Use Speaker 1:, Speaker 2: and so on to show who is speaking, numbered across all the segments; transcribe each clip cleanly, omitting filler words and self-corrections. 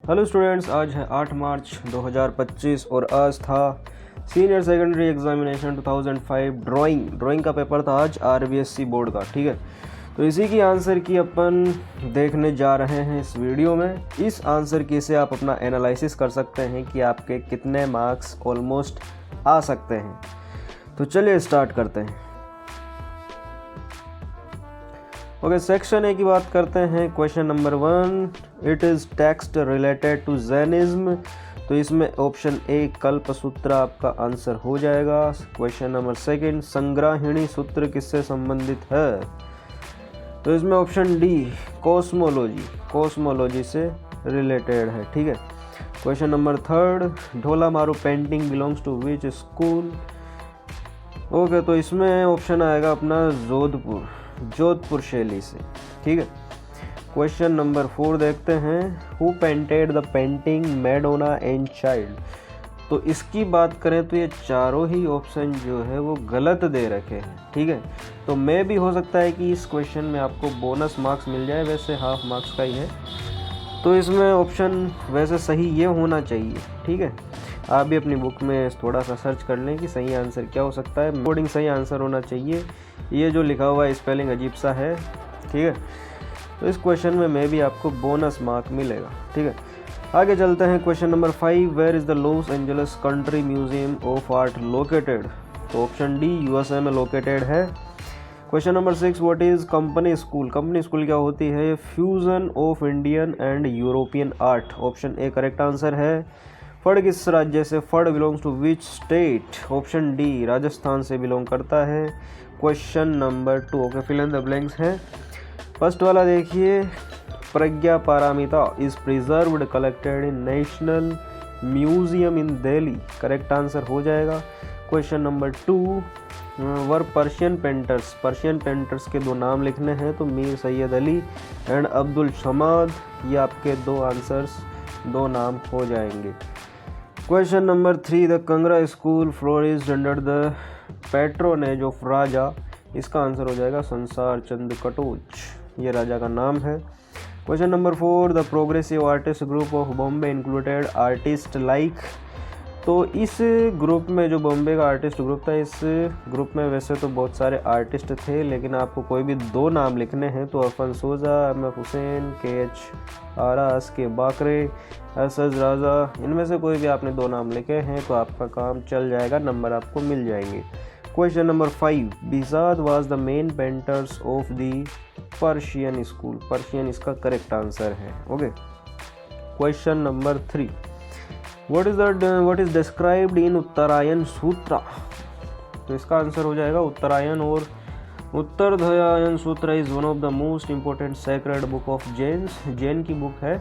Speaker 1: Hello students, आज है 8 मार्च 2025 और आज था सीनियर सेकेंडरी एग्जामिनेशन 2005 ड्राइंग का पेपर था आज आरबीएससी बोर्ड का। ठीक है, तो इसी की आंसर की अपन देखने जा रहे हैं इस वीडियो में। इस आंसर की से आप अपना एनालिसिस कर सकते हैं कि आपके कितने मार्क्स ऑलमोस्ट आ सकते हैं। तो चलिए स्टार्ट करते हैं। ओके, सेक्शन ए की बात करते हैं। Question number 1, it is text related to Jainism. तो इसमें ऑप्शन ए कल्पसूत्र आपका आंसर हो जाएगा। क्वेश्चन नंबर 2, संग्राहिणी सूत्र किससे संबंधित है? तो इसमें ऑप्शन डी कॉस्मोलॉजी से रिलेटेड है। ठीक है। Question number 3, Dhola Maru painting belongs to which school? Okay, तो इसमें ऑप्शन आएगा अपना जोधपुर शैली से। ठीक है। क्वेश्चन नंबर 4 देखते हैं। Who painted the painting Madonna and child? तो इसकी बात करें तो ये चारों ही ऑप्शन जो है वो गलत दे रखे हैं। ठीक है, तो मैं भी हो सकता है कि इस क्वेश्चन में आपको बोनस मार्क्स मिल जाए, वैसे हाफ मार्क्स का ही है। तो इसमें ऑप्शन वैसे सही ये होना चाहिए। ठीक है, आप भी अपनी बुक में थोड़ा सा सर्च कर लें कि सही आंसर क्या हो सकता है। कोडिंग सही आंसर होना चाहिए। ये जो लिखा हुआ है स्पेलिंग अजीब सा है। ठीक है, तो इस क्वेश्चन में मैं भी आपको बोनस मार्क मिलेगा। ठीक है, आगे चलते हैं। Question number 5, where is the Los Angeles country museum of art located? तो ऑप्शन डी यूएसए में लोकेटेड है। Question number 6, what is company school? Company school क्या होती है? Fusion of Indian and European art. Option A correct answer है। फड़ किस राज्य से? Phad belongs to which state? Option D Rajasthan से बिलोंग करता है। Question number 2, okay, fill in the blanks है। फर्स्ट वाला देखिए, Prajna Paramita is preserved collected in national museum in Delhi. Correct answer हो जाएगा। Question number 2, were Persian painters के 2 नाम लिखने हैं, तो मीर सैयद अली एंड अब्दुल समाद। ये आपके 2 नाम हो जाएंगे। Question number 3, the Kangra school flourished under the patronage of Raja. इसका आंसर हो जाएगा संसार चंद कटोच, ये राजा का नाम है। Question number 4, the progressive artist group of Bombay included artist like. तो इस ग्रुप में जो बॉम्बे का आर्टिस्ट ग्रुप था, इस ग्रुप में वैसे तो बहुत सारे आर्टिस्ट थे, लेकिन आपको कोई भी 2 नाम लिखने हैं तो अरफन सोजा, एम.एफ. हुसैन, के.एच. आरास, के बाकरे, असद राजा, इनमें से कोई भी आपने 2 नाम लिखे हैं तो आपका काम चल जाएगा, नंबर आपको मिल जाएंगे। Question number 5, Bihzad was the main painters of the Persian school. Persian इसका करेक्ट आंसर है। Okay. Question number 3, what is described in Uttarayan Sutra? तो इसका आंसर हो जाएगा उत्तरायण और उत्तरायण सूत्र is one of the most important sacred book of Jain की बुक है।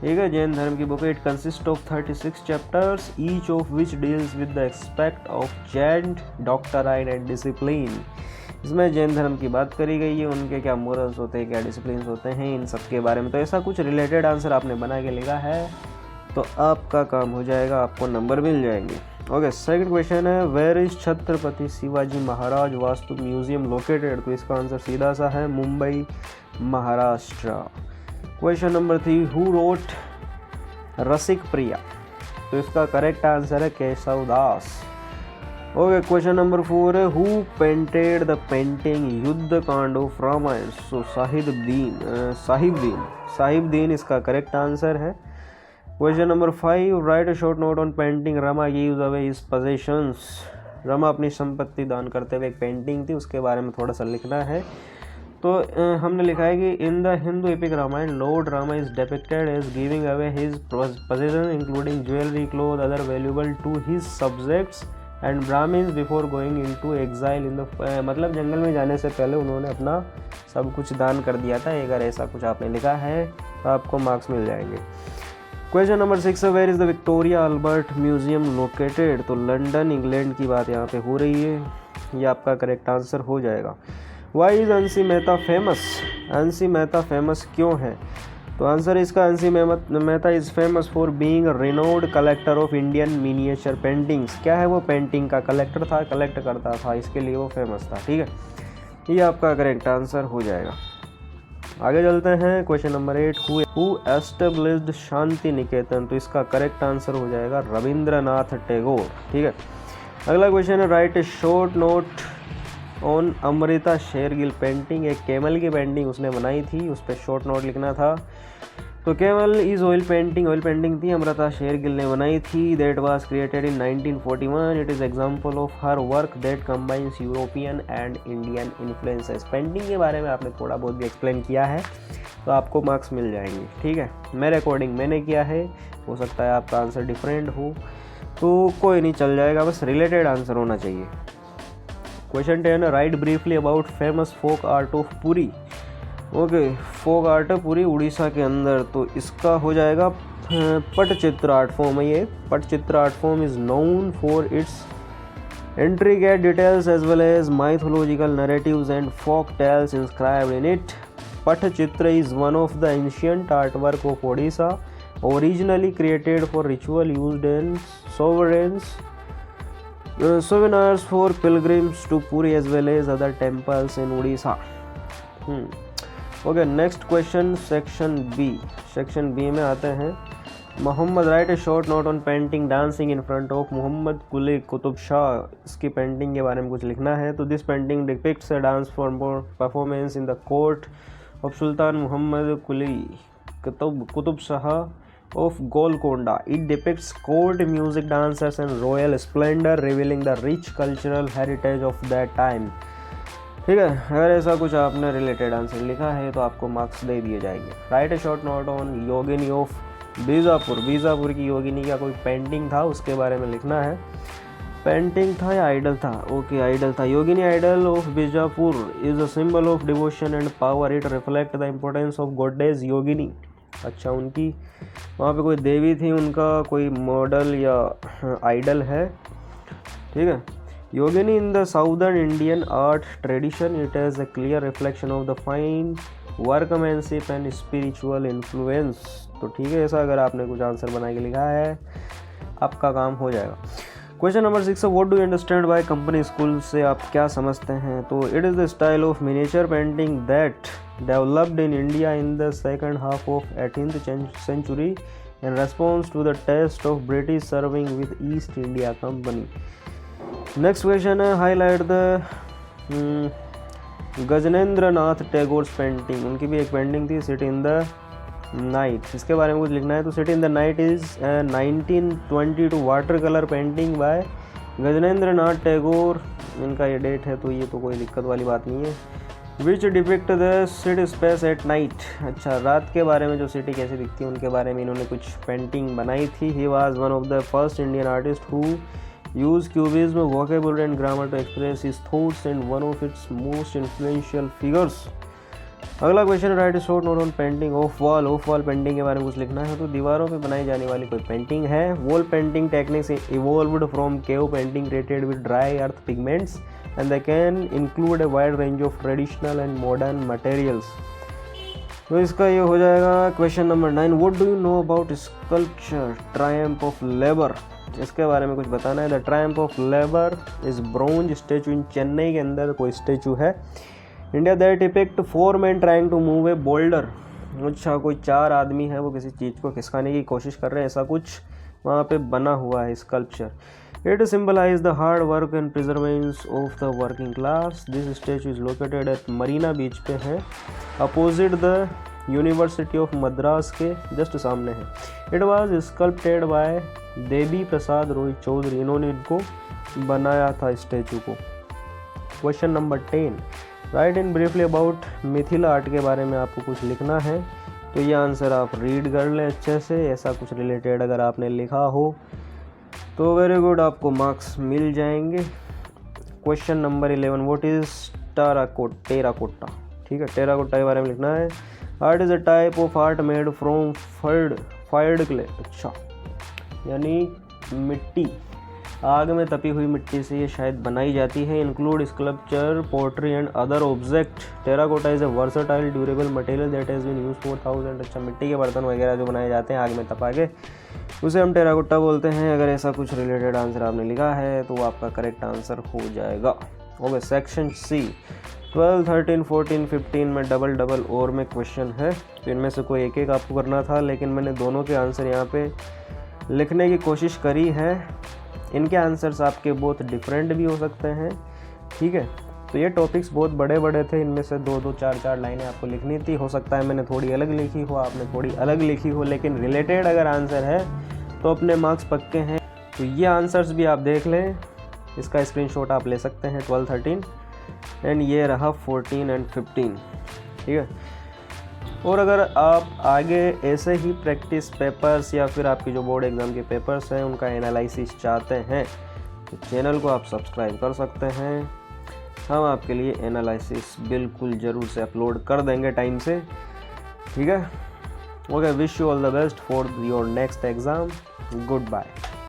Speaker 1: ठीक है, जैन धर्म की बुक है। It consist of 36 chapters, each of which deals with the aspect of Jain doctrine and discipline. इसमें जैन धर्म की बात करी गई है, उनके क्या मोरल्स होते हैं, क्या डिसिप्लिन होते हैं, इन सब के बारे में। तो ऐसा कुछ रिलेटेड आंसर आपने बना के लिखा है तो आपका काम हो जाएगा, आपको नंबर मिल जाएंगे। ओके, सेकंड क्वेश्चन है, where is Chhatrapati Shivaji Maharaj Vastu museum located? तो इसका आंसर सीधा सा है Mumbai, Maharashtra. Question number 3, who wrote Rasik Priya? तो इसका करेक्ट आंसर है Keshav Das. Okay, question number 4 है, हु पेंटेड द पेंटिंग युद्ध कांड ऑफ रामायण? सो साहिबदीन इसका करेक्ट आंसर है। Question number 5, right a short note on painting Rama gives away his possessions. Rama अपनी संपत्ति दान करते हुए एक पेंटिंग थी, उसके बारे में थोड़ा सा लिखना है। तो हमने लिखा है कि in the Hindu epic Ramayana lord Rama is depicted as giving away his possession including jewellery, cloth, other valuable to his subjects and Brahmins before going into exile in the, मतलब जंगल में जाने से पहले उन्होंने अपना सब कुछ दान कर दिया था। अगर ऐसा कुछ आपने लिखा है तो आपको मार्क्स मिल जाएंगे। Question number 6, where is the Victoria Albert museum located? तो लंदन, इंग्लैंड की बात यहाँ पे हो रही है, ये आपका करेक्ट आंसर हो जाएगा। वाई इज़ अंशी मेहता फेमस? अंशी मेहता फेमस क्यों है? तो आंसर इसका, अंशी Mehta is famous for being renowned collector of Indian miniature paintings. क्या है वो? पेंटिंग का कलेक्टर था, कलेक्ट करता था, इसके लिए वो फेमस था। ठीक है, ये आपका करेक्ट आंसर हो जाएगा। आगे चलते हैं। Question number 8, who established Shanti Niketan? तो इसका करेक्ट आंसर हो जाएगा रविंद्रनाथ टैगोर। ठीक है। अगला क्वेश्चन है, write a short note on Amrita Shergil painting. एक कैमल की पेंटिंग उसने बनाई थी, उस पर शॉर्ट नोट लिखना था। तो कैमल इज ऑयल पेंटिंग थी, अमृता शेरगिल ने बनाई थी। That was created in 1941। It is example of her work that combines European and Indian influences. Painting के बारे में आपने थोड़ा बहुत भी एक्सप्लेन किया है तो आपको मार्क्स मिल जाएंगे। ठीक है, मेरे अकॉर्डिंग मैंने किया है, हो सकता है आपका आंसर डिफरेंट हो, तो कोई नहीं, चल जाएगा, बस रिलेटेड आंसर होना चाहिए। Question 10, write briefly about famous folk art of Puri. Okay, folk art Puri Orissa के अंदर, तो इसका हो जाएगा पटचित्र आर्ट फॉर्म है ये। Pattachitra art form is known for its intricate details as well as mythological narratives and folk tales inscribed in it. Patchachitra is one of the ancient artwork of Odisha, originally created for ritual used in souvenirs for pilgrims to Puri as well as other temples in Odisha. Okay, next question, section B. Section B में आते हैं। Mohammad, write a short note on painting dancing in front of Mohammad Quli Qutub Shah. इसकी painting के बारे में कुछ लिखना है। तो this painting depicts a dance performance in the court of sultan Mohammad Quli Qutub Shah of Golconda. It depicts court music dancers and royal splendour revealing the rich cultural heritage of that time. ठीक है, अगर ऐसा कुछ आपने रिलेटेड आंसर लिखा है तो आपको मार्क्स दे दिए जाएंगे। Right a short note on Yogini of Bijapur की योगिनी का कोई पेंटिंग था, उसके बारे में लिखना है। पेंटिंग था या आइडल था? ओके, आइडल था। Yogini idol of Bijapur is a symbol of devotion and power. It reflect the importance of goddess Yogini. अच्छा, उनकी वहाँ पे कोई देवी थी, उनका कोई मॉडल या आइडल है। ठीक है। Yogini in the southern Indian art tradition, it has a clear reflection of the fine workmanship and spiritual influence. तो ठीक है, ऐसा अगर आपने कुछ आंसर बना के लिखा है आपका काम हो जाएगा। Question number 6, what do you understand by company school? से आप क्या समझते हैं? तो it is the style of miniature painting that developed in India in the second half of 18th century in response to the test of British serving with East India Company. Next question है, highlight the Gaganendra Nath Tagore painting. उनकी भी एक painting थी, city in the night. इसके बारे में कुछ लिखना है। तो city in the night is 1922 water colour painting by Gaganendra Nath Tagore. इनका ये डेट है, तो ये तो कोई दिक्कत वाली बात नहीं है। Which depict the city space at night. अच्छा, रात के बारे में जो सिटी कैसी दिखती है उनके बारे में इन्होंने कुछ पेंटिंग बनाई थी। He was one of the first Indian artist who use cubism, vocabulary and grammar to express his thoughts and one of its most influential figures. अगला question, right a short note on painting of wall. Of wall painting के बारे में कुछ लिखना है। तो दीवारों पे बनाई जाने वाली कोई पेंटिंग है। Wall painting techniques evolved from cave painting created with dry earth pigments and they can include a wide range of traditional and modern materials. तो इसका ये हो जाएगा question number 9, what do you know about sculpture triumph of labour. इसके बारे में कुछ बताना है। The triumph of labour is bronze statue in Chennai के अंदर कोई स्टेचू है। India that depict 4 men trying to move a boulder. अच्छा, कोई 4 आदमी है वो किसी चीज़ को खिसकाने की कोशिश कर रहे हैं, ऐसा कुछ वहाँ पे बना हुआ है sculpture. It symbolise the hard work and perseverance of the working class. This statue is located at Marina Beach पे है, opposite the University of Madras के जस्ट सामने है। It was sculpted by Devi Prasad Roy Chowdhury. इन्होंने इनको बनाया था स्टैचू को। Question number 10, write in briefly about Mithila art के बारे में आपको कुछ लिखना है। तो ये आंसर आप रीड कर लें अच्छे से। ऐसा कुछ रिलेटेड अगर आपने लिखा हो तो वेरी गुड, आपको मार्क्स मिल जाएंगे। Question number 11, what is terracotta. ठीक है, टेराकोटा के बारे में लिखना है। Art is a type of art made from fired clay. अच्छा, यानी मिट्टी, आग में तपी हुई मिट्टी से ये शायद बनाई जाती है। Include sculpture, pottery and other object. Terracotta is a versatile durable material that has been used for 1000। अच्छा, मिट्टी के बर्तन वगैरह जो बनाए जाते हैं आग में तपा के, उसे हम टेराकोटा बोलते हैं। अगर ऐसा कुछ रिलेटेड आंसर आपने लिखा है तो आपका करेक्ट आंसर हो जाएगा। ओके, सेक्शन सी, 12, 13, 14, 15 में डबल और में क्वेश्चन है, तो इनमें से कोई एक एक आपको करना था, लेकिन मैंने दोनों के आंसर यहाँ पे लिखने की कोशिश करी है। इनके आंसर्स आपके बहुत डिफरेंट भी हो सकते हैं, ठीक है। तो ये टॉपिक्स बहुत बड़े बड़े थे, इनमें से 2-2, 4-4 लाइनें आपको लिखनी थी। हो सकता है मैंने थोड़ी अलग लिखी हो, आपने थोड़ी अलग लिखी हो, लेकिन रिलेटेड अगर आंसर है तो अपने मार्क्स पक्के हैं। तो ये आंसर्स भी आप देख लें, इसका स्क्रीनशॉट आप ले सकते हैं 12, 13 एंड ये रहा 14 एंड 15, ठीक है। और अगर आप आगे ऐसे ही प्रैक्टिस पेपर्स या फिर आपकी जो बोर्ड एग्ज़ाम के पेपर्स हैं उनका एनालिसिस चाहते हैं तो चैनल को आप सब्सक्राइब कर सकते हैं। हम आपके लिए एनालिसिस बिल्कुल ज़रूर से अपलोड कर देंगे टाइम से, ठीक है। Okay, wish you all the best for your next exam. Good bye.